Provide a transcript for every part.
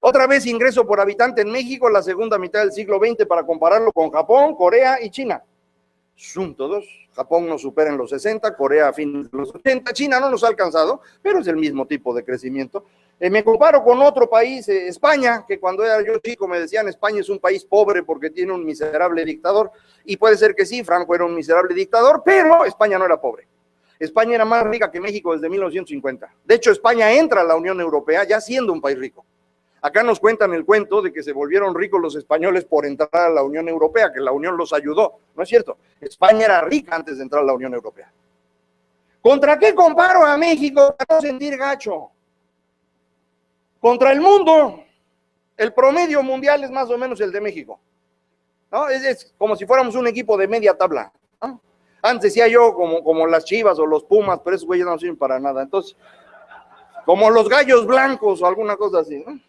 Otra vez ingreso por habitante en México en la segunda mitad del siglo XX para compararlo con Japón, Corea y China. Son todos. Japón nos supera en los 60, Corea a fines de los 80, China no nos ha alcanzado, pero es el mismo tipo de crecimiento. Me comparo con otro país, España, que cuando era yo chico me decían España es un país pobre porque tiene un miserable dictador, y puede ser que sí, Franco era un miserable dictador, pero España no era pobre. España era más rica que México desde 1950. De hecho, España entra a la Unión Europea ya siendo un país rico. Acá nos cuentan el cuento de que se volvieron ricos los españoles por entrar a la Unión Europea, que la Unión los ayudó. No es cierto. España era rica antes de entrar a la Unión Europea. ¿Contra qué comparo a México para no sentir gacho? Contra el mundo. El promedio mundial es más o menos el de México, ¿no? Es como si fuéramos un equipo de media tabla, ¿no? Antes decía yo como las Chivas o los Pumas, pero esos güeyes no sirven para nada. Entonces, como los Gallos Blancos o alguna cosa así, ¿no?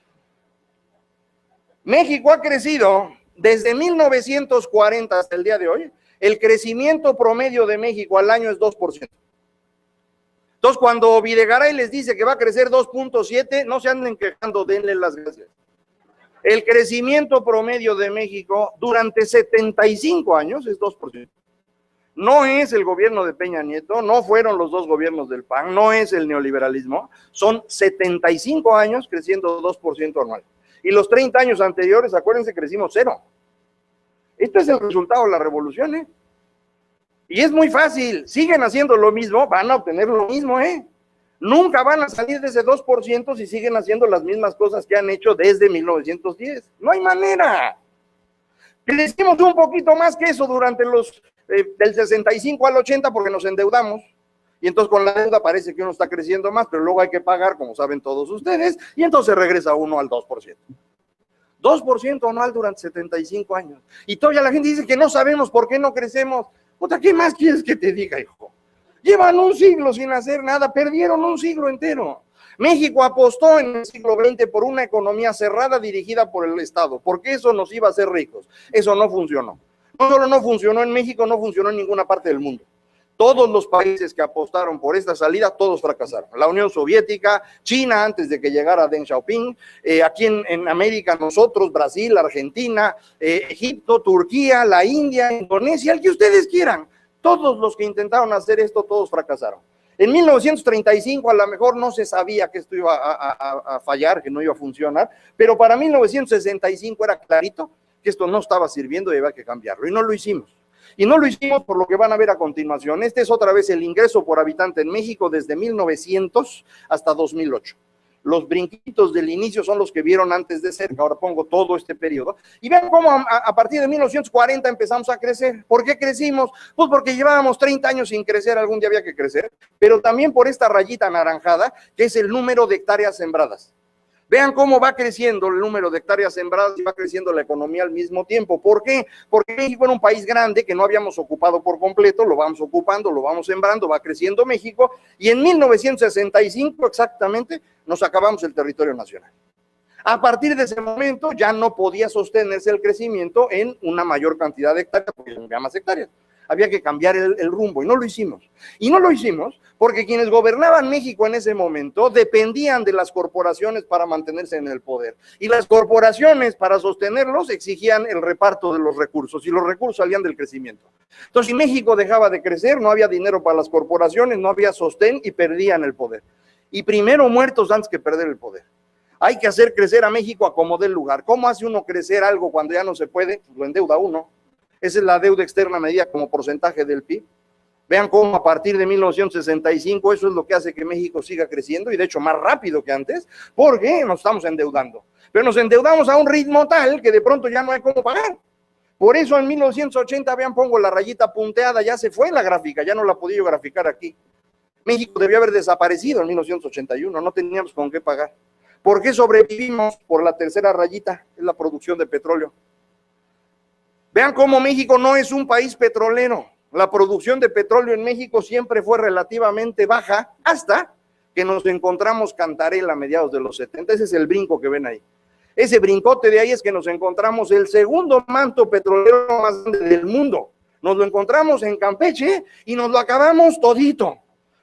México ha crecido desde 1940 hasta el día de hoy. El crecimiento promedio de México al año es 2%. Entonces, cuando Videgaray les dice que va a crecer 2.7, no se anden quejando, denle las gracias. El crecimiento promedio de México durante 75 años es 2%. No es el gobierno de Peña Nieto, no fueron los dos gobiernos del PAN, no es el neoliberalismo, son 75 años creciendo 2% anual. Y los 30 años anteriores, acuérdense, crecimos 0. Esto es el resultado de la revolución, ¿eh? Y es muy fácil, siguen haciendo lo mismo, van a obtener lo mismo, ¿eh? Nunca van a salir de ese 2% si siguen haciendo las mismas cosas que han hecho desde 1910. No hay manera. Crecimos un poquito más que eso durante los del 65 al 80 porque nos endeudamos. Y entonces con la deuda parece que uno está creciendo más, pero luego hay que pagar, como saben todos ustedes, y entonces regresa uno al 2%. 2% anual durante 75 años. Y todavía la gente dice que no sabemos por qué no crecemos. Puta, ¿qué más quieres que te diga, hijo? Llevan un siglo sin hacer nada, perdieron un siglo entero. México apostó en el siglo XX por una economía cerrada dirigida por el Estado, porque eso nos iba a hacer ricos. Eso no funcionó. No solo no funcionó en México, no funcionó en ninguna parte del mundo. Todos los países que apostaron por esta salida, todos fracasaron. La Unión Soviética, China antes de que llegara Deng Xiaoping, aquí en América nosotros, Brasil, Argentina, Egipto, Turquía, la India, Indonesia, el que ustedes quieran. Todos los que intentaron hacer esto, todos fracasaron. En 1935 a lo mejor no se sabía que esto iba a fallar, que no iba a funcionar, pero para 1965 era clarito que esto no estaba sirviendo y había que cambiarlo, y no lo hicimos. Y no lo hicimos por lo que van a ver a continuación. Este es otra vez el ingreso por habitante en México desde 1900 hasta 2008. Los brinquitos del inicio son los que vieron antes de cerca, ahora pongo todo este periodo. Y vean cómo a partir de 1940 empezamos a crecer. ¿Por qué crecimos? Pues porque llevábamos 30 años sin crecer, algún día había que crecer, pero también por esta rayita anaranjada, que es el número de hectáreas sembradas. Vean cómo va creciendo el número de hectáreas sembradas y va creciendo la economía al mismo tiempo. ¿Por qué? Porque México era un país grande que no habíamos ocupado por completo, lo vamos ocupando, lo vamos sembrando, va creciendo México, y en 1965 exactamente nos acabamos el territorio nacional. A partir de ese momento ya no podía sostenerse el crecimiento en una mayor cantidad de hectáreas, porque no había más hectáreas. Había que cambiar el rumbo y no lo hicimos. Y no lo hicimos porque quienes gobernaban México en ese momento dependían de las corporaciones para mantenerse en el poder. Y las corporaciones para sostenerlos exigían el reparto de los recursos y los recursos salían del crecimiento. Entonces, si México dejaba de crecer, no había dinero para las corporaciones, no había sostén y perdían el poder. Y primero muertos antes que perder el poder. Hay que hacer crecer a México a como dé lugar. ¿Cómo hace uno crecer algo cuando ya no se puede? Pues lo endeuda uno. Esa es la deuda externa medida como porcentaje del PIB. Vean cómo a partir de 1965 eso es lo que hace que México siga creciendo y de hecho más rápido que antes, porque nos estamos endeudando. Pero nos endeudamos a un ritmo tal que de pronto ya no hay cómo pagar. Por eso en 1980, vean, pongo la rayita punteada, ya se fue la gráfica, ya no la podía yo graficar aquí. México debió haber desaparecido en 1981, no teníamos con qué pagar. ¿Por qué sobrevivimos? Por la tercera rayita, es la producción de petróleo. Vean cómo México no es un país petrolero. La producción de petróleo en México siempre fue relativamente baja hasta que nos encontramos Cantarell a mediados de los 70. Ese es el brinco que ven ahí. Ese brincote de ahí es que nos encontramos el segundo manto petrolero más grande del mundo. Nos lo encontramos en Campeche y nos lo acabamos todito.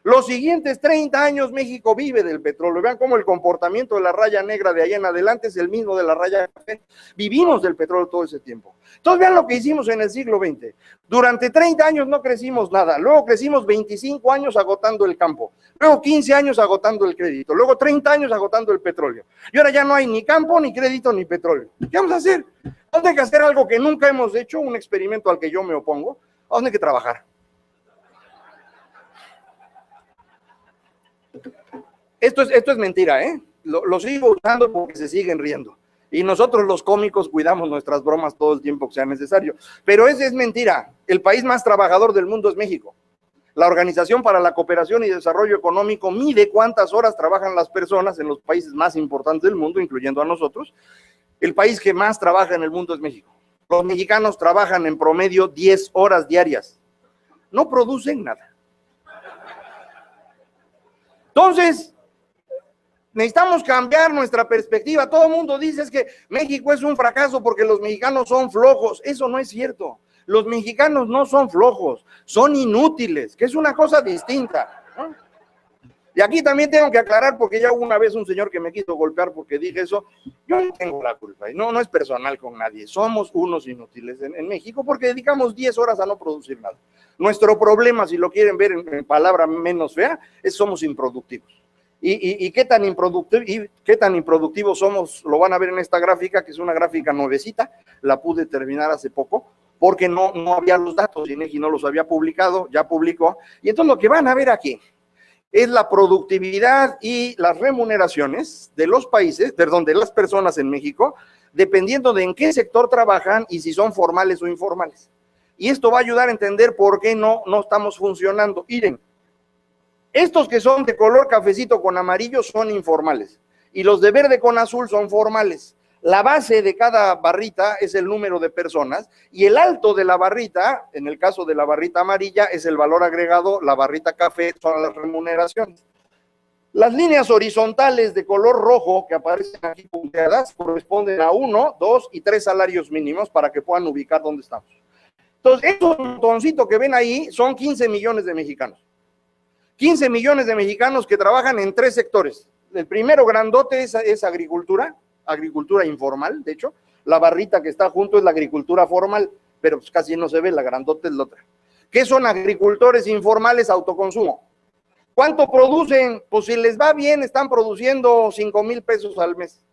Los siguientes 30 años México vive del petróleo. Vean cómo el comportamiento de la raya negra de ahí en adelante es el mismo de la raya café. Vivimos del petróleo todo ese tiempo. Entonces vean lo que hicimos en el siglo XX. Durante 30 años no crecimos nada, luego crecimos 25 años agotando el campo, luego 15 años agotando el crédito, luego 30 años agotando el petróleo. Y ahora ya no hay ni campo, ni crédito, ni petróleo. ¿Qué vamos a hacer? Vamos a tener que hacer algo que nunca hemos hecho, un experimento al que yo me opongo. Vamos a tener que trabajar. Esto es mentira, ¿eh? Lo sigo usando porque se siguen riendo. Y nosotros los cómicos cuidamos nuestras bromas todo el tiempo que sea necesario. Pero es mentira. El país más trabajador del mundo es México. La Organización para la Cooperación y Desarrollo Económico mide cuántas horas trabajan las personas en los países más importantes del mundo, incluyendo a nosotros. El país que más trabaja en el mundo es México. Los mexicanos trabajan en promedio 10 horas diarias. No producen nada. Entonces, necesitamos cambiar nuestra perspectiva. Todo el mundo dice es que México es un fracaso porque los mexicanos son flojos. Eso no es cierto. Los mexicanos no son flojos, son inútiles, que es una cosa distinta, ¿no? Y aquí también tengo que aclarar, porque ya hubo una vez un señor que me quiso golpear porque dije eso. Yo no tengo la culpa, y no es personal con nadie. Somos unos inútiles en México porque dedicamos 10 horas a no producir nada. Nuestro problema, si lo quieren ver en palabra menos fea, es somos improductivos. ¿Y qué tan improductivos somos? Lo van a ver en esta gráfica, que es una gráfica nuevecita, la pude terminar hace poco, porque no había los datos, INEGI no los había publicado, ya publicó, y entonces lo que van a ver aquí es la productividad y las remuneraciones de los países, perdón, de las personas en México, dependiendo de en qué sector trabajan y si son formales o informales. Y esto va a ayudar a entender por qué no estamos funcionando. Miren, estos que son de color cafecito con amarillo son informales y los de verde con azul son formales. La base de cada barrita es el número de personas y el alto de la barrita, en el caso de la barrita amarilla, es el valor agregado, la barrita café son las remuneraciones. Las líneas horizontales de color rojo que aparecen aquí punteadas corresponden a 1, 2 y 3 salarios mínimos para que puedan ubicar dónde estamos. Entonces, estos montoncitos que ven ahí son 15 millones de mexicanos. 15 millones de mexicanos que trabajan en 3 sectores. El primero grandote es agricultura informal, de hecho. La barrita que está junto es la agricultura formal, pero pues casi no se ve, la grandota es la otra. ¿Qué son agricultores informales? Autoconsumo. ¿Cuánto producen? Pues si les va bien, están produciendo 5,000 pesos al mes.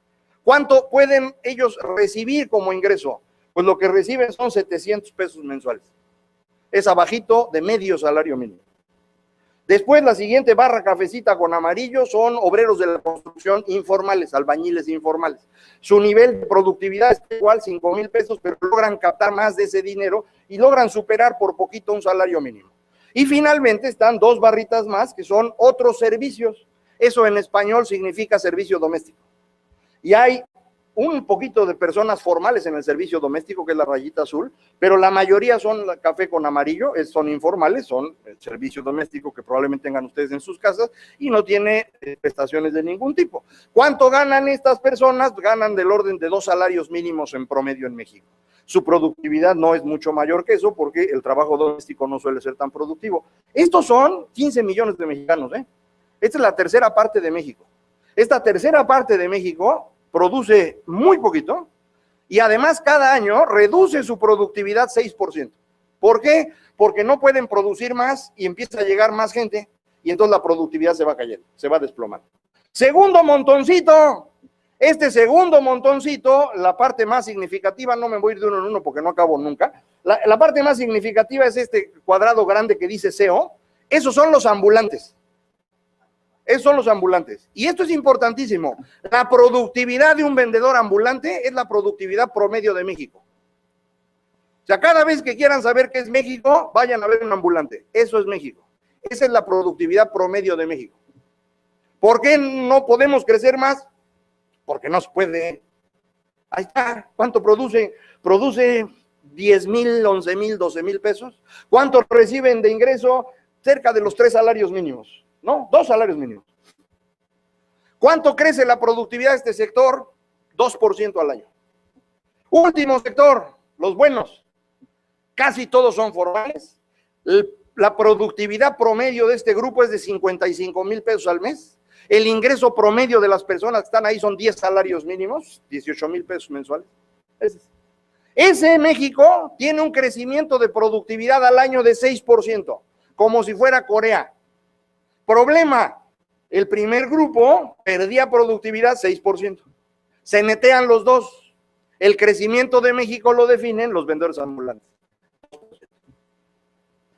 ¿Cuánto pueden ellos recibir como ingreso? Pues lo que reciben son 700 pesos mensuales. Es abajito de medio salario mínimo. Después, la siguiente barra cafecita con amarillo son obreros de la construcción informales, albañiles informales. Su nivel de productividad es igual, 5,000 pesos, pero logran captar más de ese dinero y logran superar por poquito un salario mínimo. Y finalmente están 2 barritas más que son otros servicios. Eso en español significa servicio doméstico. Y hay un poquito de personas formales en el servicio doméstico, que es la rayita azul, pero la mayoría son café con amarillo, son informales, son el servicio doméstico que probablemente tengan ustedes en sus casas y no tiene prestaciones de ningún tipo. ¿Cuánto ganan estas personas? Ganan del orden de 2 salarios mínimos en promedio en México. Su productividad no es mucho mayor que eso porque el trabajo doméstico no suele ser tan productivo. Estos son 15 millones de mexicanos, ¿eh? Esta es la tercera parte de México. Esta tercera parte de México produce muy poquito y además cada año reduce su productividad 6%. ¿Por qué? Porque no pueden producir más y empieza a llegar más gente y entonces la productividad se va cayendo, se va desplomando. Segundo montoncito, este segundo montoncito, la parte más significativa, no me voy a ir de uno en uno porque no acabo nunca, la parte más significativa es este cuadrado grande que dice CEO, esos son los ambulantes. Esos son los ambulantes. Y esto es importantísimo. La productividad de un vendedor ambulante es la productividad promedio de México. O sea, cada vez que quieran saber qué es México, vayan a ver un ambulante. Eso es México. Esa es la productividad promedio de México. ¿Por qué no podemos crecer más? Porque no se puede. Ahí está. ¿Cuánto produce? Produce 10,000, 11,000, 12,000 pesos. ¿Cuánto reciben de ingreso? Cerca de los 3 salarios mínimos. No, 2 salarios mínimos. ¿Cuánto crece la productividad de este sector? 2% al año. Último sector, los buenos. Casi todos son formales. El la productividad promedio de este grupo es de 55,000 pesos al mes. El ingreso promedio de las personas que están ahí son 10 salarios mínimos, 18,000 pesos mensuales. Ese México tiene un crecimiento de productividad al año de 6%, como si fuera Corea. Problema, el primer grupo perdía productividad 6%. Se netean los dos. El crecimiento de México lo definen los vendedores ambulantes.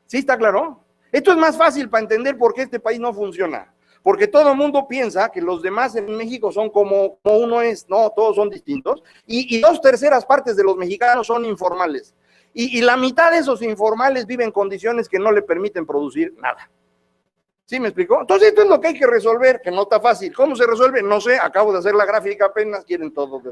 ¿Sí está claro? Esto es más fácil para entender por qué este país no funciona. Porque todo el mundo piensa que los demás en México son como uno es. No, todos son distintos. Y 2/3 partes de los mexicanos son informales. Y la mitad de esos informales viven en condiciones que no le permiten producir nada. ¿Sí me explicó? Entonces esto es lo que hay que resolver, que no está fácil. ¿Cómo se resuelve? No sé, acabo de hacer la gráfica apenas, quieren todo.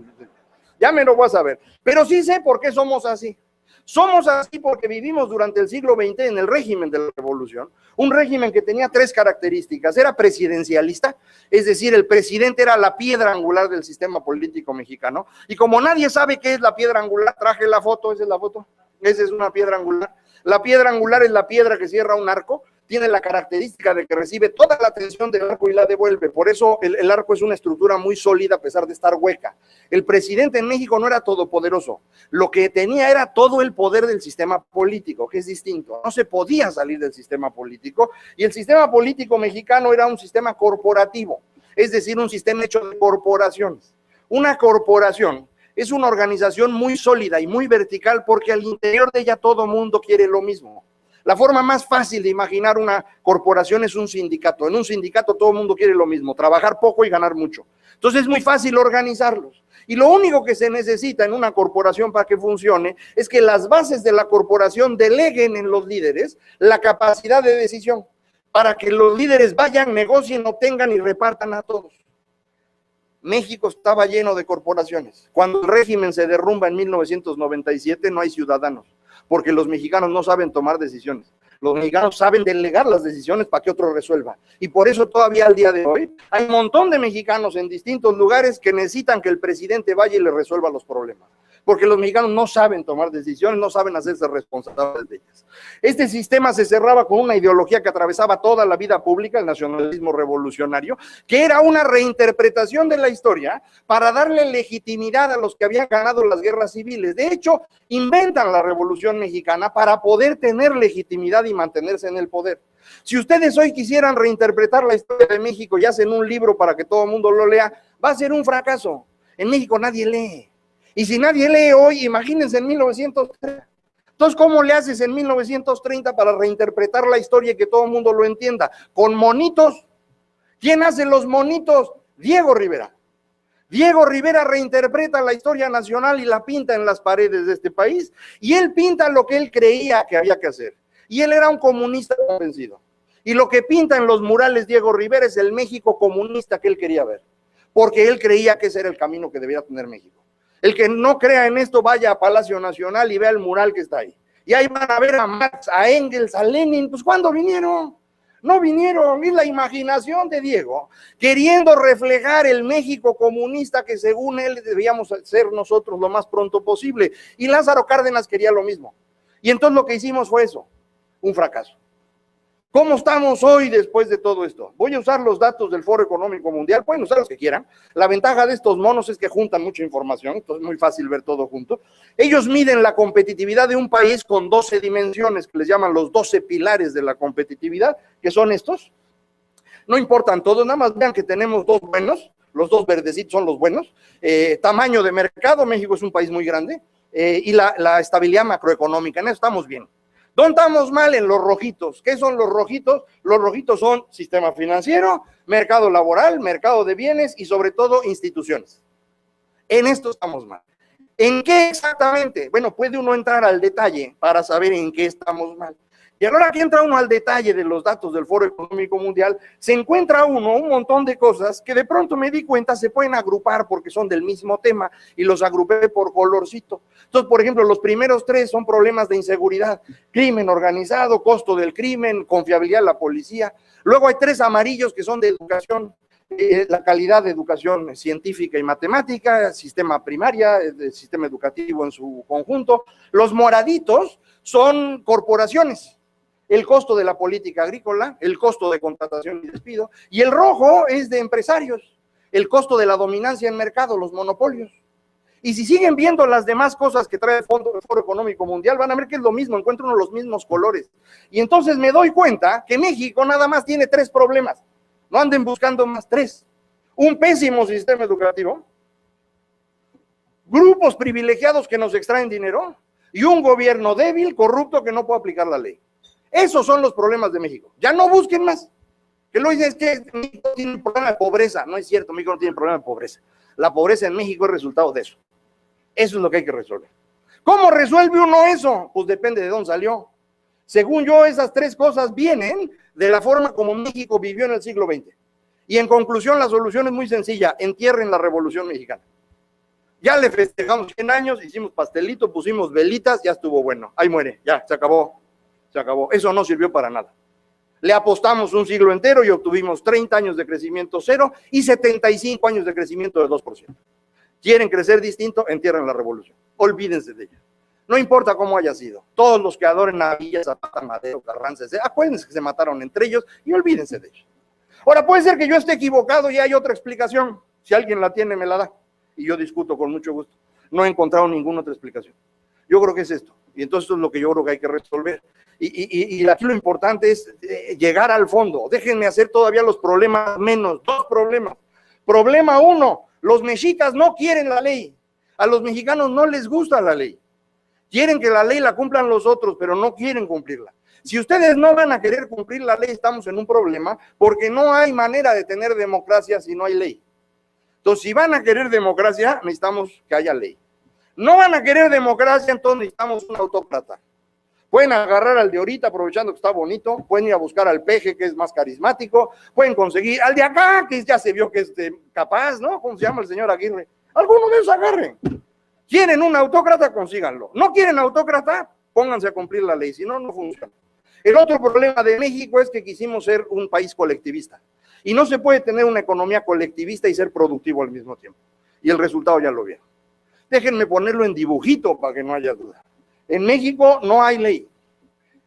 Ya me lo voy a saber. Pero sí sé por qué somos así. Somos así porque vivimos durante el siglo XX en el régimen de la revolución, un régimen que tenía 3 características. Era presidencialista, es decir, el presidente era la piedra angular del sistema político mexicano, y como nadie sabe qué es la piedra angular, traje la foto, esa es la foto, esa es una piedra angular. La piedra angular es la piedra que cierra un arco, tiene la característica de que recibe toda la tensión del arco y la devuelve. Por eso el arco es una estructura muy sólida a pesar de estar hueca. El presidente en México no era todopoderoso. Lo que tenía era todo el poder del sistema político, que es distinto. No se podía salir del sistema político, y el sistema político mexicano era un sistema corporativo, es decir, un sistema hecho de corporaciones. Una corporación es una organización muy sólida y muy vertical porque al interior de ella todo mundo quiere lo mismo. La forma más fácil de imaginar una corporación es un sindicato. En un sindicato todo el mundo quiere lo mismo, trabajar poco y ganar mucho. Entonces es muy fácil organizarlos. Y lo único que se necesita en una corporación para que funcione es que las bases de la corporación deleguen en los líderes la capacidad de decisión, para que los líderes vayan, negocien, obtengan y repartan a todos. México estaba lleno de corporaciones. Cuando el régimen se derrumba en 1997, no hay ciudadanos, porque los mexicanos no saben tomar decisiones. Los mexicanos saben delegar las decisiones para que otro resuelva. Y por eso todavía al día de hoy hay un montón de mexicanos en distintos lugares que necesitan que el presidente vaya y les resuelva los problemas. Porque los mexicanos no saben tomar decisiones, no saben hacerse responsables de ellas. Este sistema se cerraba con una ideología que atravesaba toda la vida pública, el nacionalismo revolucionario, que era una reinterpretación de la historia para darle legitimidad a los que habían ganado las guerras civiles. De hecho, inventan la Revolución Mexicana para poder tener legitimidad y mantenerse en el poder. Si ustedes hoy quisieran reinterpretar la historia de México y hacen un libro para que todo el mundo lo lea, va a ser un fracaso. En México nadie lee. Y si nadie lee hoy, imagínense en 1930. Entonces, ¿cómo le haces en 1930 para reinterpretar la historia y que todo el mundo lo entienda? ¿Con monitos? ¿Quién hace los monitos? Diego Rivera. Diego Rivera reinterpreta la historia nacional y la pinta en las paredes de este país, y él pinta lo que él creía que había que hacer. Y él era un comunista convencido. Y lo que pinta en los murales Diego Rivera es el México comunista que él quería ver, porque él creía que ese era el camino que debía tener México. El que no crea en esto, vaya a Palacio Nacional y vea el mural que está ahí. Y ahí van a ver a Marx, a Engels, a Lenin. Pues ¿cuándo vinieron? No vinieron. Es la imaginación de Diego, queriendo reflejar el México comunista que según él debíamos ser nosotros lo más pronto posible. Y Lázaro Cárdenas quería lo mismo. Y entonces lo que hicimos fue eso, un fracaso. ¿Cómo estamos hoy después de todo esto? Voy a usar los datos del Foro Económico Mundial, pueden usar los que quieran. La ventaja de estos monos es que juntan mucha información, entonces es muy fácil ver todo junto. Ellos miden la competitividad de un país con 12 dimensiones, que les llaman los 12 pilares de la competitividad, que son estos. No importan todos, nada más vean que tenemos 2 buenos, los 2 verdecitos son los buenos. Tamaño de mercado, México es un país muy grande, y la estabilidad macroeconómica, en eso estamos bien. ¿Dónde estamos mal? En los rojitos. ¿Qué son los rojitos? Los rojitos son sistema financiero, mercado laboral, mercado de bienes y sobre todo instituciones. En esto estamos mal. ¿En qué exactamente? Bueno, puede uno entrar al detalle para saber en qué estamos mal. Y ahora que entra uno al detalle de los datos del Foro Económico Mundial, se encuentra uno un montón de cosas que de pronto me di cuenta se pueden agrupar porque son del mismo tema y los agrupé por colorcito. Entonces, por ejemplo, los primeros 3 son problemas de inseguridad, crimen organizado, costo del crimen, confiabilidad de la policía. Luego hay 3 amarillos que son de educación, la calidad de educación científica y matemática, sistema primaria, el sistema educativo en su conjunto. Los moraditos son corporaciones. el costo de la política agrícola, el costo de contratación y despido, y el rojo es de empresarios, el costo de la dominancia en mercado, los monopolios. Y si siguen viendo las demás cosas que trae el Foro Económico Mundial, van a ver que es lo mismo, encuentro uno los mismos colores. Y entonces me doy cuenta que México nada más tiene 3 problemas, no anden buscando más, 3. Un pésimo sistema educativo, grupos privilegiados que nos extraen dinero y un gobierno débil, corrupto, que no puede aplicar la ley. Esos son los problemas de México. Ya no busquen más. Que lo dicen es que México tiene un problema de pobreza. No es cierto, México no tiene problema de pobreza. La pobreza en México es resultado de eso. Eso es lo que hay que resolver. ¿Cómo resuelve uno eso? Pues depende de dónde salió. Según yo, esas 3 cosas vienen de la forma como México vivió en el siglo XX. Y en conclusión, la solución es muy sencilla: entierren la Revolución Mexicana. Ya le festejamos 100 años, hicimos pastelito, pusimos velitas, ya estuvo bueno. Ahí muere, ya, se acabó. Se acabó. Eso no sirvió para nada. Le apostamos un siglo entero y obtuvimos 30 años de crecimiento cero y 75 años de crecimiento de 2%. ¿Quieren crecer distinto? Entierren la revolución. Olvídense de ella. No importa cómo haya sido. Todos los que adoren a Villa, Zapata, Madero, Carranza, acuérdense que se mataron entre ellos y olvídense de ellos. Ahora, puede ser que yo esté equivocado y hay otra explicación. Si alguien la tiene, me la da. Y yo discuto con mucho gusto. No he encontrado ninguna otra explicación. Yo creo que es esto. Y entonces esto es lo que yo creo que hay que resolver. Y aquí lo importante es llegar al fondo. Déjenme hacer todavía los problemas menos. 2 problemas. Problema 1. Los mexicas no quieren la ley. A los mexicanos no les gusta la ley. Quieren que la ley la cumplan los otros, pero no quieren cumplirla. Si ustedes no van a querer cumplir la ley, estamos en un problema, porque no hay manera de tener democracia si no hay ley. Entonces, si van a querer democracia, necesitamos que haya ley. No van a querer democracia, entonces necesitamos un autócrata. Pueden agarrar al de ahorita, aprovechando que está bonito, pueden ir a buscar al peje, que es más carismático, pueden conseguir al de acá, que ya se vio que es capaz, ¿no? ¿Cómo se llama el señor Aguirre? Alguno de esos agarren. ¿Quieren un autócrata? Consíganlo. ¿No quieren autócrata? Pónganse a cumplir la ley, si no, no funciona. El otro problema de México es que quisimos ser un país colectivista. Y no se puede tener una economía colectivista y ser productivo al mismo tiempo. Y el resultado ya lo vieron. Déjenme ponerlo en dibujito para que no haya duda. En México no hay ley.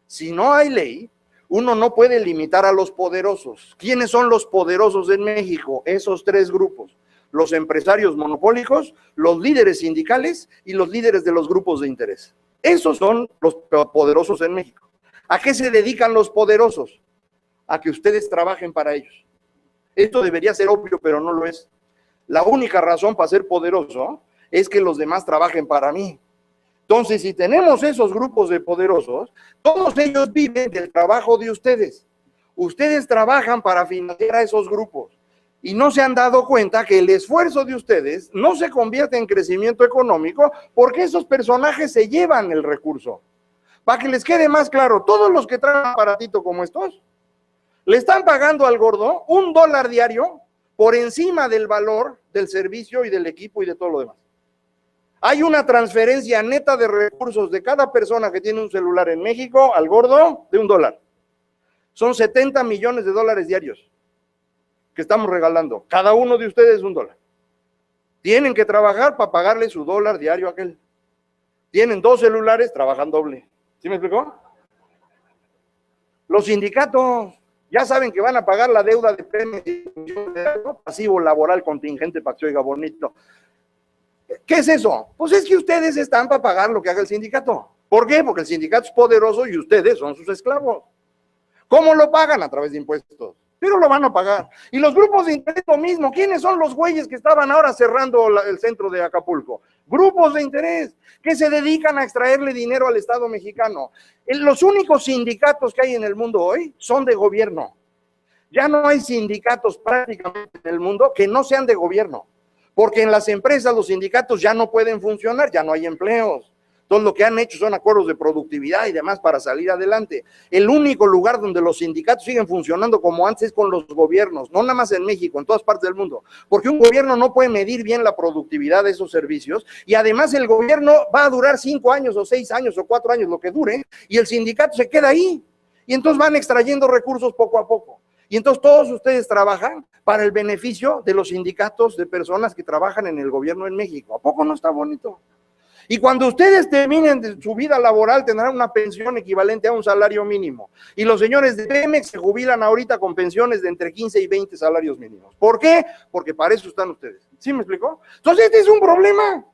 Si no hay ley, uno no puede limitar a los poderosos. ¿Quiénes son los poderosos en México? Esos 3 grupos. Los empresarios monopólicos, los líderes sindicales y los líderes de los grupos de interés. Esos son los poderosos en México. ¿A qué se dedican los poderosos? A que ustedes trabajen para ellos. Esto debería ser obvio, pero no lo es. La única razón para ser poderoso es que los demás trabajen para mí. Entonces, si tenemos esos grupos de poderosos, todos ellos viven del trabajo de ustedes. Ustedes trabajan para financiar a esos grupos y no se han dado cuenta que el esfuerzo de ustedes no se convierte en crecimiento económico porque esos personajes se llevan el recurso. Para que les quede más claro, todos los que traen un aparatito como estos, le están pagando al gordo $1 diario por encima del valor del servicio y del equipo y de todo lo demás. Hay una transferencia neta de recursos de cada persona que tiene un celular en México al gordo de $1. Son 70 millones de dólares diarios que estamos regalando. Cada uno de ustedes $1. Tienen que trabajar para pagarle su $1 diario a aquel. Tienen 2 celulares, trabajan doble. ¿Sí me explicó? Los sindicatos ya saben que van a pagar la deuda de premios y pasivo laboral contingente para que se oiga bonito. ¿Qué es eso? Pues es que ustedes están para pagar lo que haga el sindicato. ¿Por qué? Porque el sindicato es poderoso y ustedes son sus esclavos. ¿Cómo lo pagan? A través de impuestos. Pero lo van a pagar. Y los grupos de interés lo mismo. ¿Quiénes son los güeyes que estaban ahora cerrando el centro de Acapulco? Grupos de interés que se dedican a extraerle dinero al Estado mexicano. Los únicos sindicatos que hay en el mundo hoy son de gobierno. Ya no hay sindicatos prácticamente en el mundo que no sean de gobierno. Porque en las empresas los sindicatos ya no pueden funcionar, ya no hay empleos. Entonces lo que han hecho son acuerdos de productividad y demás para salir adelante. El único lugar donde los sindicatos siguen funcionando como antes es con los gobiernos, no nada más en México, en todas partes del mundo. Porque un gobierno no puede medir bien la productividad de esos servicios y además el gobierno va a durar 5 años o 6 años o 4 años, lo que dure, y el sindicato se queda ahí. Y entonces van extrayendo recursos poco a poco. Y entonces todos ustedes trabajan para el beneficio de los sindicatos de personas que trabajan en el gobierno en México. ¿A poco no está bonito? Y cuando ustedes terminen de su vida laboral tendrán una pensión equivalente a un salario mínimo. Y los señores de Pemex se jubilan ahorita con pensiones de entre 15 y 20 salarios mínimos. ¿Por qué? Porque para eso están ustedes. ¿Sí me explicó? Entonces este es un problema.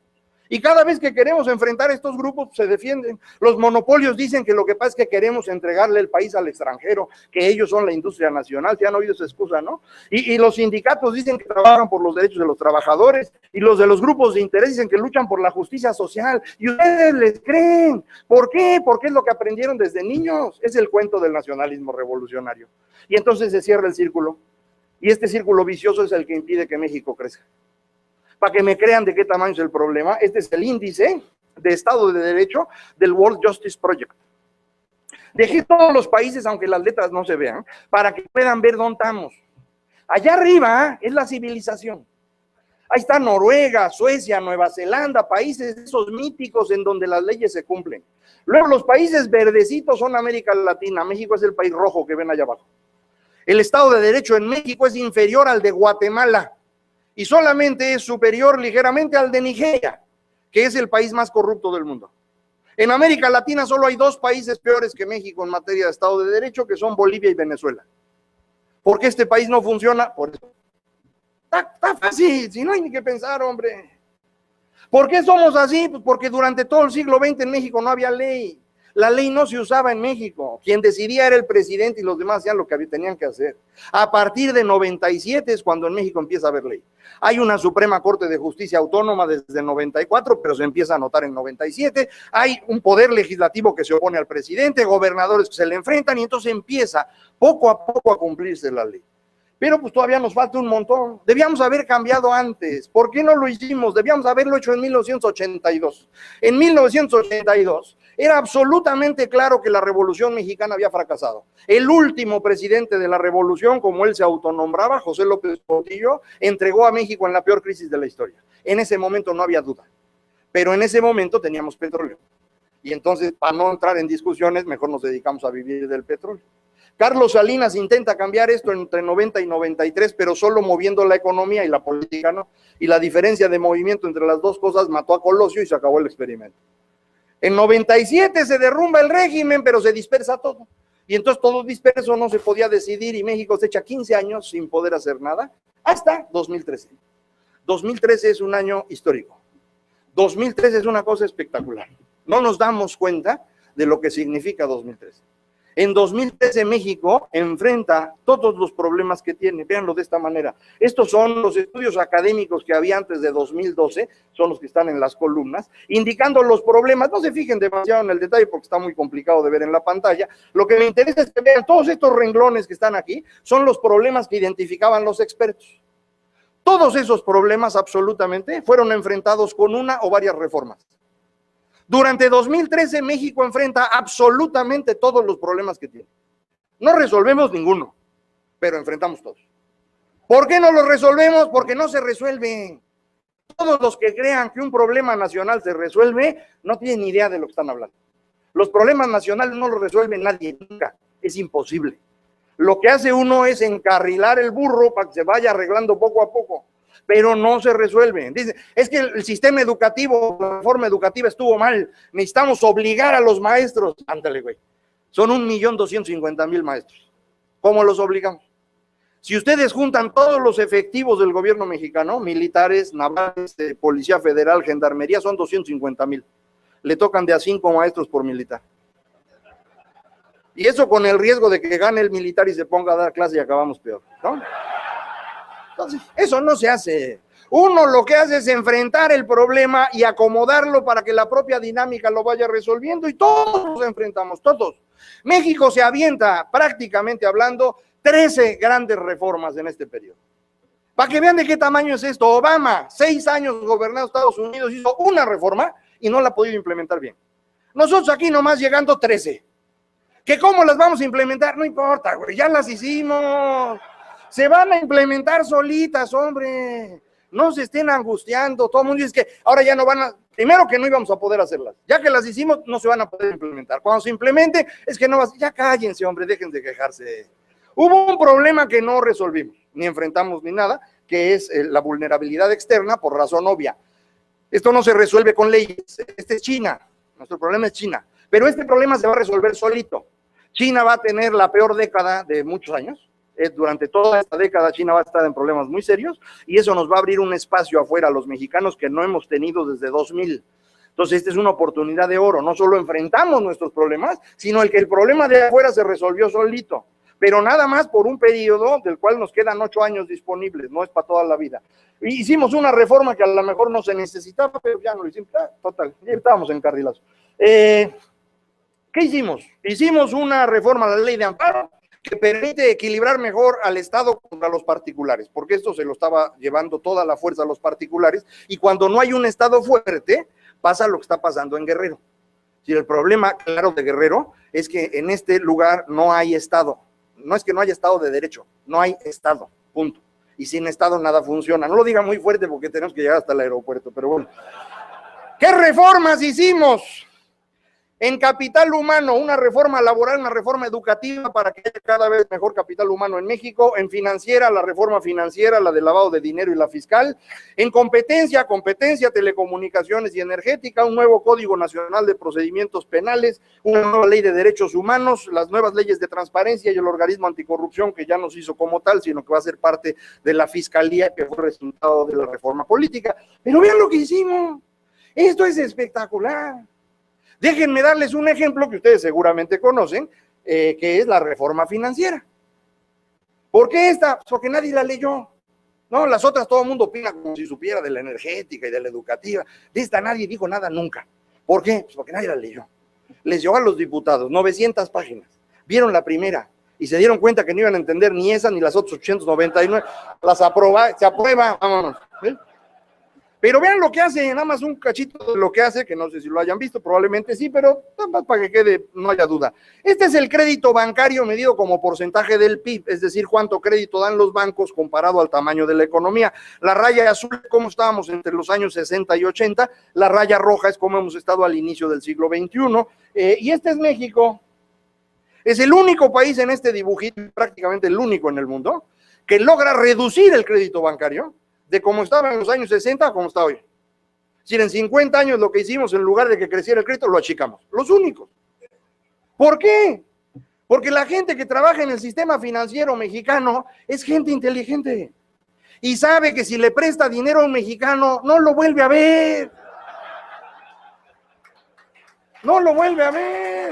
Y cada vez que queremos enfrentar estos grupos, se defienden. Los monopolios dicen que lo que pasa es que queremos entregarle el país al extranjero, que ellos son la industria nacional. ¿Se han oído esa excusa, no? Y los sindicatos dicen que trabajan por los derechos de los trabajadores, y los de los grupos de interés dicen que luchan por la justicia social. Y ustedes les creen. ¿Por qué? Porque es lo que aprendieron desde niños. Es el cuento del nacionalismo revolucionario. Y entonces se cierra el círculo. Y este círculo vicioso es el que impide que México crezca. Para que me crean de qué tamaño es el problema, este es el índice de Estado de Derecho del World Justice Project. Dejé todos los países, aunque las letras no se vean, para que puedan ver dónde estamos. Allá arriba es la civilización. Ahí está Noruega, Suecia, Nueva Zelanda, países esos míticos en donde las leyes se cumplen. Luego los países verdecitos son América Latina. México es el país rojo que ven allá abajo. El Estado de Derecho en México es inferior al de Guatemala. Y solamente es superior ligeramente al de Nigeria, que es el país más corrupto del mundo. En América Latina solo hay 2 países peores que México en materia de Estado de Derecho, que son Bolivia y Venezuela. ¿Por qué este país no funciona? Por eso. Está fácil, si no hay ni que pensar, hombre. ¿Por qué somos así? Pues porque durante todo el siglo XX en México no había ley. La ley no se usaba en México. Quien decidía era el presidente y los demás hacían lo que tenían que hacer. A partir de 97 es cuando en México empieza a haber ley. Hay una Suprema Corte de Justicia Autónoma desde 94, pero se empieza a notar en 97. Hay un poder legislativo que se opone al presidente, gobernadores que se le enfrentan, y entonces empieza poco a poco a cumplirse la ley. Pero pues todavía nos falta un montón. Debíamos haber cambiado antes. ¿Por qué no lo hicimos? Debíamos haberlo hecho en 1982. En 1982 era absolutamente claro que la Revolución Mexicana había fracasado. El último presidente de la Revolución, como él se autonombraba, José López Portillo, entregó a México en la peor crisis de la historia. En ese momento no había duda. Pero en ese momento teníamos petróleo. Y entonces, para no entrar en discusiones, mejor nos dedicamos a vivir del petróleo. Carlos Salinas intenta cambiar esto entre 90 y 93, pero solo moviendo la economía y la política, ¿no? Y la diferencia de movimiento entre las dos cosas mató a Colosio y se acabó el experimento. En 97 se derrumba el régimen, pero se dispersa todo. Y entonces todo disperso, no se podía decidir, y México se echa 15 años sin poder hacer nada, hasta 2013. 2013 es un año histórico. 2013 es una cosa espectacular. No nos damos cuenta de lo que significa 2013. En 2013 México enfrenta todos los problemas que tiene. Véanlo de esta manera. Estos son los estudios académicos que había antes de 2012, son los que están en las columnas, indicando los problemas. No se fijen demasiado en el detalle porque está muy complicado de ver en la pantalla. Lo que me interesa es que vean todos estos renglones que están aquí, son los problemas que identificaban los expertos. Todos esos problemas absolutamente fueron enfrentados con una o varias reformas. Durante 2013 México enfrenta absolutamente todos los problemas que tiene. No resolvemos ninguno, pero enfrentamos todos. ¿Por qué no los resolvemos? Porque no se resuelven. Todos los que crean que un problema nacional se resuelve no tienen ni idea de lo que están hablando. Los problemas nacionales no los resuelve nadie nunca, es imposible. Lo que hace uno es encarrilar el burro para que se vaya arreglando poco a poco, pero no se resuelve. Dice, es que el sistema educativo, la reforma educativa estuvo mal, necesitamos obligar a los maestros. Ándale, güey, son 1.250.000 maestros. ¿Cómo los obligamos? Si ustedes juntan todos los efectivos del gobierno mexicano, militares, navales, policía federal, gendarmería, son 250.000. Le tocan de a 5 maestros por militar. Y eso con el riesgo de que gane el militar y se ponga a dar clase y acabamos peor, ¿no? Entonces, eso no se hace. Uno lo que hace es enfrentar el problema y acomodarlo para que la propia dinámica lo vaya resolviendo, y todos nos enfrentamos, todos. México se avienta, prácticamente hablando, 13 grandes reformas en este periodo. Para que vean de qué tamaño es esto. Obama, 6 años gobernando Estados Unidos, hizo una reforma y no la ha podido implementar bien. Nosotros aquí nomás llegando 13. ¿Que cómo las vamos a implementar? No importa, güey, ya las hicimos. Se van a implementar solitas, hombre. No se estén angustiando. Todo el mundo dice que ahora ya no van a... Primero que no íbamos a poder hacerlas. Ya que las hicimos, no se van a poder implementar. Cuando se implemente, es que no vas... Ya cállense, hombre, dejen de quejarse. Hubo un problema que no resolvimos, ni enfrentamos ni nada, que es la vulnerabilidad externa por razón obvia. Esto no se resuelve con leyes, este es China, nuestro problema es China, pero este problema se va a resolver solito. China va a tener la peor década de muchos años, durante toda esta década China va a estar en problemas muy serios y eso nos va a abrir un espacio afuera a los mexicanos que no hemos tenido desde 2000. Entonces, esta es una oportunidad de oro, no solo enfrentamos nuestros problemas, sino el que el problema de afuera se resolvió solito, pero nada más por un periodo del cual nos quedan 8 años disponibles, no es para toda la vida. Hicimos una reforma que a lo mejor no se necesitaba, pero ya no lo hicimos, total, ya estábamos encarrilados. ¿Qué hicimos? Hicimos una reforma a la ley de amparo que permite equilibrar mejor al Estado contra los particulares, porque esto se lo estaba llevando toda la fuerza a los particulares, y cuando no hay un Estado fuerte, pasa lo que está pasando en Guerrero. Si el problema, claro, de Guerrero es que en este lugar no hay Estado. No es que no haya Estado de derecho, no hay Estado, punto. Y sin Estado nada funciona. No lo diga muy fuerte porque tenemos que llegar hasta el aeropuerto, pero bueno. ¿Qué reformas hicimos? En capital humano, una reforma laboral, una reforma educativa para que haya cada vez mejor capital humano en México. En financiera, la reforma financiera, la de lavado de dinero y la fiscal. En competencia, telecomunicaciones y energética, un nuevo Código Nacional de Procedimientos Penales, una nueva ley de derechos humanos, las nuevas leyes de transparencia y el organismo anticorrupción que ya nos hizo como tal, sino que va a ser parte de la fiscalía que fue resultado de la reforma política. Pero vean lo que hicimos. Esto es espectacular. Déjenme darles un ejemplo que ustedes seguramente conocen, que es la reforma financiera. ¿Por qué esta? Porque nadie la leyó. No, las otras todo el mundo opina como si supiera de la energética y de la educativa. De esta nadie dijo nada nunca. ¿Por qué? Pues porque nadie la leyó. Les llegó a los diputados 900 páginas. Vieron la primera y se dieron cuenta que no iban a entender ni esa ni las otras 899. Las se aprueba, vámonos. ¿Sí? Pero vean lo que hace, nada más un cachito de lo que hace, que no sé si lo hayan visto, probablemente sí, pero nada más para que quede, no haya duda. Este es el crédito bancario medido como porcentaje del PIB, es decir, cuánto crédito dan los bancos comparado al tamaño de la economía. La raya azul, como estábamos entre los años 60 y 80, la raya roja es como hemos estado al inicio del siglo XXI, y este es México. Es el único país en este dibujito, prácticamente el único en el mundo, que logra reducir el crédito bancario de cómo estaba en los años 60 a cómo está hoy. Si en 50 años lo que hicimos, en lugar de que creciera el crédito, lo achicamos. Los únicos. ¿Por qué? Porque la gente que trabaja en el sistema financiero mexicano es gente inteligente y sabe que si le presta dinero a un mexicano, no lo vuelve a ver. No lo vuelve a ver.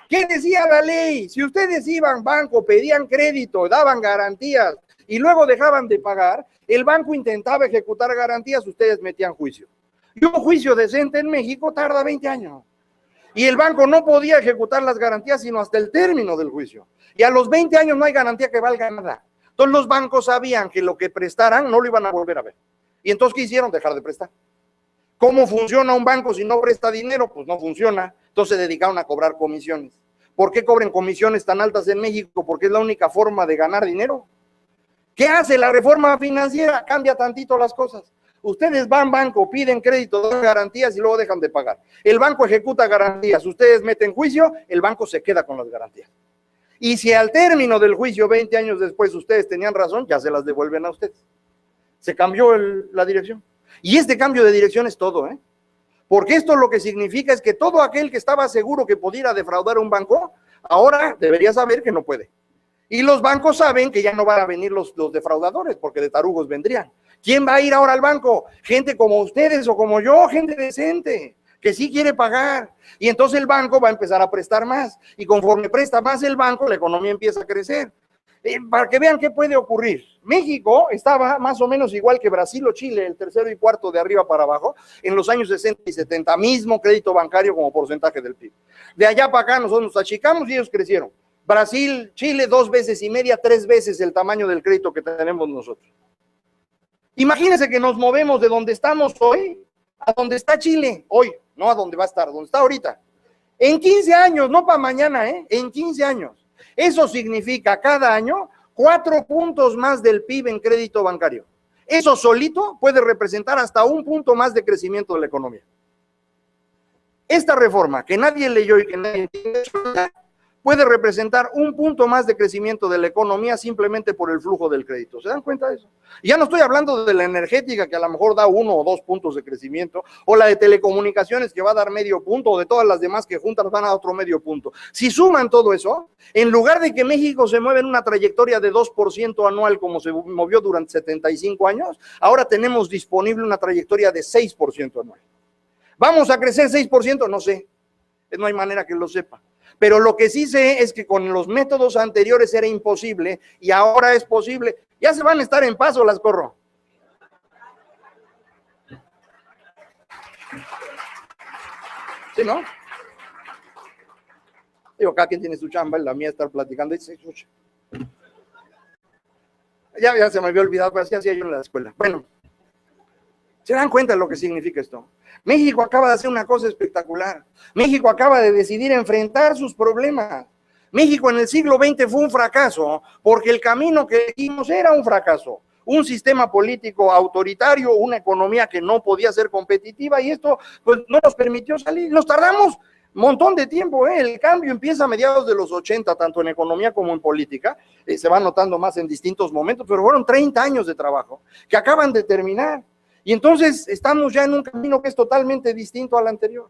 ¿Qué decía la ley? Si ustedes iban al banco, pedían crédito, daban garantías y luego dejaban de pagar, el banco intentaba ejecutar garantías, ustedes metían juicio. Y un juicio decente en México tarda 20 años. Y el banco no podía ejecutar las garantías sino hasta el término del juicio. Y a los 20 años no hay garantía que valga nada. Entonces los bancos sabían que lo que prestaran no lo iban a volver a ver. Y entonces, ¿qué hicieron? Dejar de prestar. ¿Cómo funciona un banco si no presta dinero? Pues no funciona. Entonces se dedicaron a cobrar comisiones. ¿Por qué cobren comisiones tan altas en México? Porque es la única forma de ganar dinero. ¿Qué hace la reforma financiera? Cambia tantito las cosas. Ustedes van al banco, piden crédito, dan garantías y luego dejan de pagar. El banco ejecuta garantías, ustedes meten juicio, el banco se queda con las garantías. Y si al término del juicio, 20 años después, ustedes tenían razón, ya se las devuelven a ustedes. Se cambió la dirección. Y este cambio de dirección es todo, ¿eh? Porque esto lo que significa es que todo aquel que estaba seguro que pudiera defraudar a un banco, ahora debería saber que no puede. Y los bancos saben que ya no van a venir los defraudadores, porque de tarugos vendrían. ¿Quién va a ir ahora al banco? Gente como ustedes o como yo, gente decente, que sí quiere pagar. Y entonces el banco va a empezar a prestar más. Y conforme presta más el banco, la economía empieza a crecer. Para que vean qué puede ocurrir. México estaba más o menos igual que Brasil o Chile, el tercero y cuarto de arriba para abajo, en los años 60 y 70, mismo crédito bancario como porcentaje del PIB. De allá para acá nosotros nos achicamos y ellos crecieron. Brasil, Chile, 2 veces y media, 3 veces el tamaño del crédito que tenemos nosotros. Imagínense que nos movemos de donde estamos hoy a donde está Chile hoy, no a donde va a estar, donde está ahorita. En 15 años, no para mañana, en 15 años. Eso significa cada año 4 puntos más del PIB en crédito bancario. Eso solito puede representar hasta 1 punto más de crecimiento de la economía. Esta reforma, que nadie leyó y que nadie entiende, puede representar un punto más de crecimiento de la economía simplemente por el flujo del crédito. ¿Se dan cuenta de eso? Y ya no estoy hablando de la energética, que a lo mejor da 1 o 2 puntos de crecimiento, o la de telecomunicaciones, que va a dar medio punto, o de todas las demás que juntas van a dar otro medio punto. Si suman todo eso, en lugar de que México se mueva en una trayectoria de 2% anual como se movió durante 75 años, ahora tenemos disponible una trayectoria de 6% anual. ¿Vamos a crecer 6%? No sé, no hay manera que lo sepa. Pero lo que sí sé es que con los métodos anteriores era imposible y ahora es posible. Ya se van a estar en paso, las corro. ¿Sí, no? Digo, cada quien tiene su chamba, la mía estar platicando. Ya se me había olvidado, pero así hacía yo en la escuela. Bueno, ¿se dan cuenta de lo que significa esto? México acaba de hacer una cosa espectacular. México acaba de decidir enfrentar sus problemas. México en el siglo XX fue un fracaso porque el camino que elegimos era un fracaso. Un sistema político autoritario, una economía que no podía ser competitiva y esto pues no nos permitió salir. Nos tardamos un montón de tiempo, El cambio empieza a mediados de los 80, tanto en economía como en política. Se va notando más en distintos momentos, pero fueron 30 años de trabajo que acaban de terminar. Y entonces estamos ya en un camino que es totalmente distinto al anterior.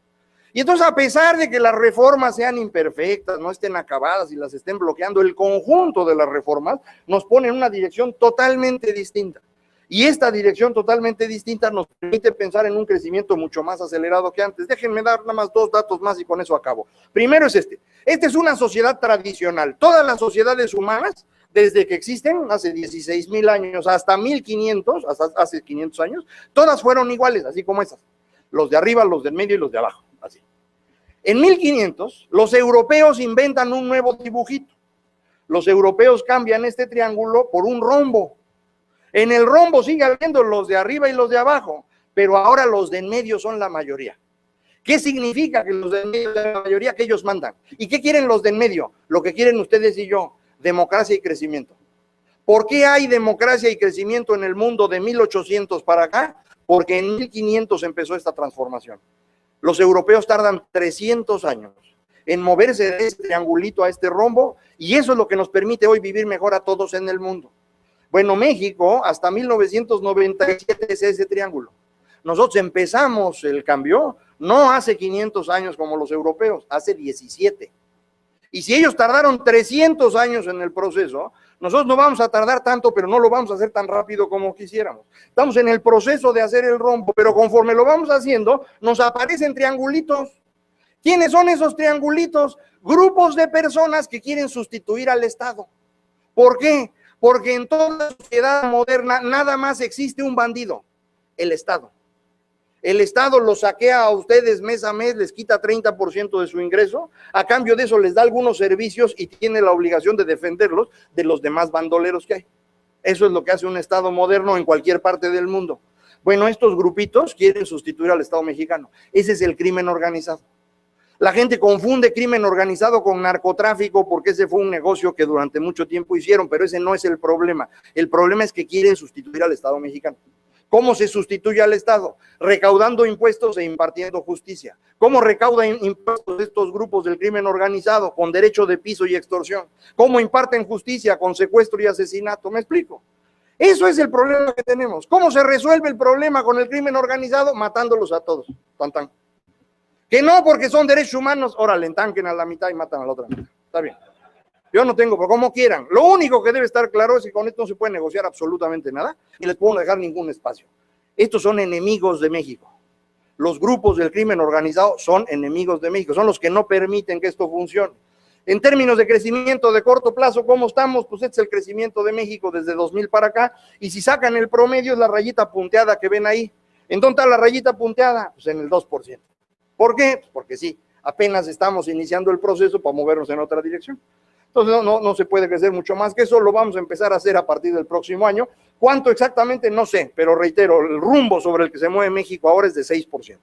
Y entonces, a pesar de que las reformas sean imperfectas, no estén acabadas y las estén bloqueando, el conjunto de las reformas nos pone en una dirección totalmente distinta. Y esta dirección totalmente distinta nos permite pensar en un crecimiento mucho más acelerado que antes. Déjenme dar nada más 2 datos más y con eso acabo. Primero es este. Esta es una sociedad tradicional. Todas las sociedades humanas, desde que existen, hace 16,000 años hasta 1500, hasta hace 500 años, todas fueron iguales, así como esas. Los de arriba, los del medio y los de abajo, así. En 1500, los europeos inventan un nuevo dibujito. Los europeos cambian este triángulo por un rombo. En el rombo sigue habiendo los de arriba y los de abajo, pero ahora los de en medio son la mayoría. ¿Qué significa que los de en medio son la mayoría? Que ellos mandan. ¿Y qué quieren los de en medio? Lo que quieren ustedes y yo, democracia y crecimiento. ¿Por qué hay democracia y crecimiento en el mundo de 1800 para acá? Porque en 1500 empezó esta transformación. Los europeos tardan 300 años en moverse de este triangulito a este rombo, y eso es lo que nos permite hoy vivir mejor a todos en el mundo. Bueno, México hasta 1997 es ese triángulo. Nosotros empezamos el cambio no hace 500 años como los europeos, hace 17. Y si ellos tardaron 300 años en el proceso, nosotros no vamos a tardar tanto, pero no lo vamos a hacer tan rápido como quisiéramos. Estamos en el proceso de hacer el rombo, pero conforme lo vamos haciendo, nos aparecen triangulitos. ¿Quiénes son esos triangulitos? Grupos de personas que quieren sustituir al Estado. ¿Por qué? Porque en toda sociedad moderna nada más existe un bandido, el Estado. El Estado los saquea a ustedes mes a mes, les quita 30% de su ingreso, a cambio de eso les da algunos servicios y tiene la obligación de defenderlos de los demás bandoleros que hay. Eso es lo que hace un Estado moderno en cualquier parte del mundo. Bueno, estos grupitos quieren sustituir al Estado mexicano. Ese es el crimen organizado. La gente confunde crimen organizado con narcotráfico porque ese fue un negocio que durante mucho tiempo hicieron, pero ese no es el problema. El problema es que quieren sustituir al Estado mexicano. ¿Cómo se sustituye al Estado? Recaudando impuestos e impartiendo justicia. ¿Cómo recaudan impuestos estos grupos del crimen organizado? Con derecho de piso y extorsión. ¿Cómo imparten justicia? Con secuestro y asesinato. ¿Me explico? Eso es el problema que tenemos. ¿Cómo se resuelve el problema con el crimen organizado? Matándolos a todos. Tan, tan. Que no, porque son derechos humanos, órale, entanquen a la mitad y matan a la otra mitad. Está bien. Yo no tengo, pero como quieran. Lo único que debe estar claro es que con esto no se puede negociar absolutamente nada y les puedo dejar ningún espacio. Estos son enemigos de México. Los grupos del crimen organizado son enemigos de México, son los que no permiten que esto funcione. En términos de crecimiento de corto plazo, ¿cómo estamos? Pues este es el crecimiento de México desde 2000 para acá, y si sacan el promedio es la rayita punteada que ven ahí. ¿En dónde está la rayita punteada? Pues en el 2%. ¿Por qué? Pues porque sí, apenas estamos iniciando el proceso para movernos en otra dirección. Entonces no se puede crecer mucho más que eso, lo vamos a empezar a hacer a partir del próximo año. ¿Cuánto exactamente? No sé, pero reitero, el rumbo sobre el que se mueve México ahora es de 6%.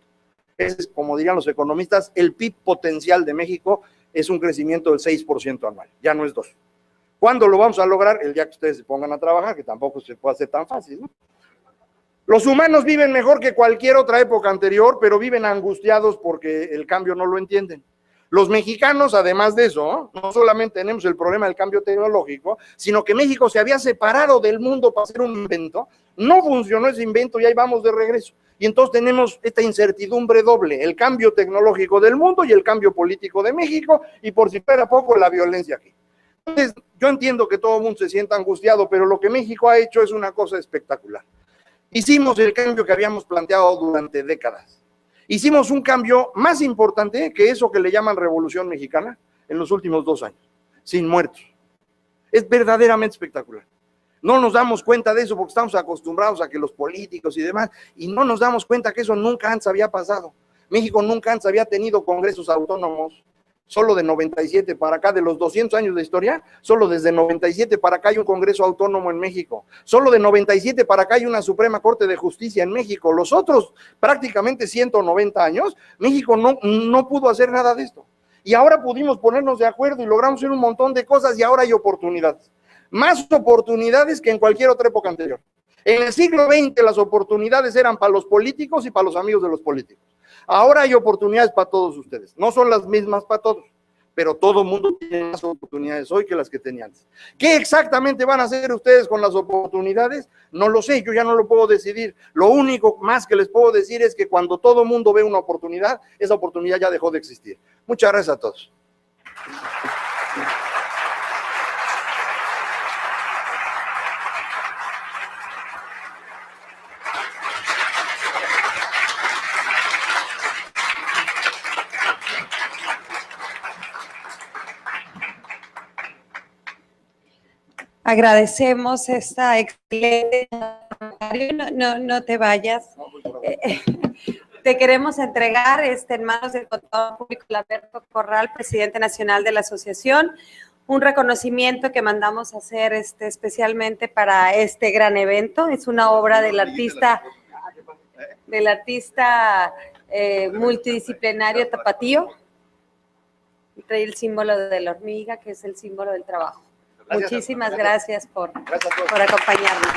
Es, como dirían los economistas, el PIB potencial de México es un crecimiento del 6% anual, ya no es 2%. ¿Cuándo lo vamos a lograr? El día que ustedes se pongan a trabajar, que tampoco se puede hacer tan fácil, ¿no? Los humanos viven mejor que cualquier otra época anterior, pero viven angustiados porque el cambio no lo entienden. Los mexicanos, además de eso, no solamente tenemos el problema del cambio tecnológico, sino que México se había separado del mundo para hacer un invento, no funcionó ese invento y ahí vamos de regreso. Y entonces tenemos esta incertidumbre doble, el cambio tecnológico del mundo y el cambio político de México, y por si fuera poco, la violencia aquí. Entonces, yo entiendo que todo el mundo se sienta angustiado, pero lo que México ha hecho es una cosa espectacular. Hicimos el cambio que habíamos planteado durante décadas. Hicimos un cambio más importante que eso que le llaman Revolución Mexicana en los últimos 2 años, sin muertos. Es verdaderamente espectacular. No nos damos cuenta de eso porque estamos acostumbrados a que los políticos y demás, y no nos damos cuenta que eso nunca antes había pasado. México nunca antes había tenido congresos autónomos, solo de 97 para acá, de los 200 años de historia, solo desde 97 para acá hay un congreso autónomo en México, solo de 97 para acá hay una Suprema Corte de Justicia en México. Los otros prácticamente 190 años, México no pudo hacer nada de esto. Y ahora pudimos ponernos de acuerdo y logramos hacer un montón de cosas y ahora hay oportunidades. Más oportunidades que en cualquier otra época anterior. En el siglo XX las oportunidades eran para los políticos y para los amigos de los políticos. Ahora hay oportunidades para todos ustedes. No son las mismas para todos, pero todo el mundo tiene más oportunidades hoy que las que tenía antes. ¿Qué exactamente van a hacer ustedes con las oportunidades? No lo sé, yo ya no lo puedo decidir. Lo único más que les puedo decir es que cuando todo el mundo ve una oportunidad, esa oportunidad ya dejó de existir. Muchas gracias a todos. Agradecemos esta excelente... No te vayas. Te queremos entregar en manos del contador público Alberto Corral, presidente nacional de la asociación, un reconocimiento que mandamos a hacer especialmente para este gran evento. Es una obra del artista multidisciplinario tapatío. Trae el símbolo de la hormiga, que es el símbolo del trabajo. Muchísimas gracias por acompañarnos.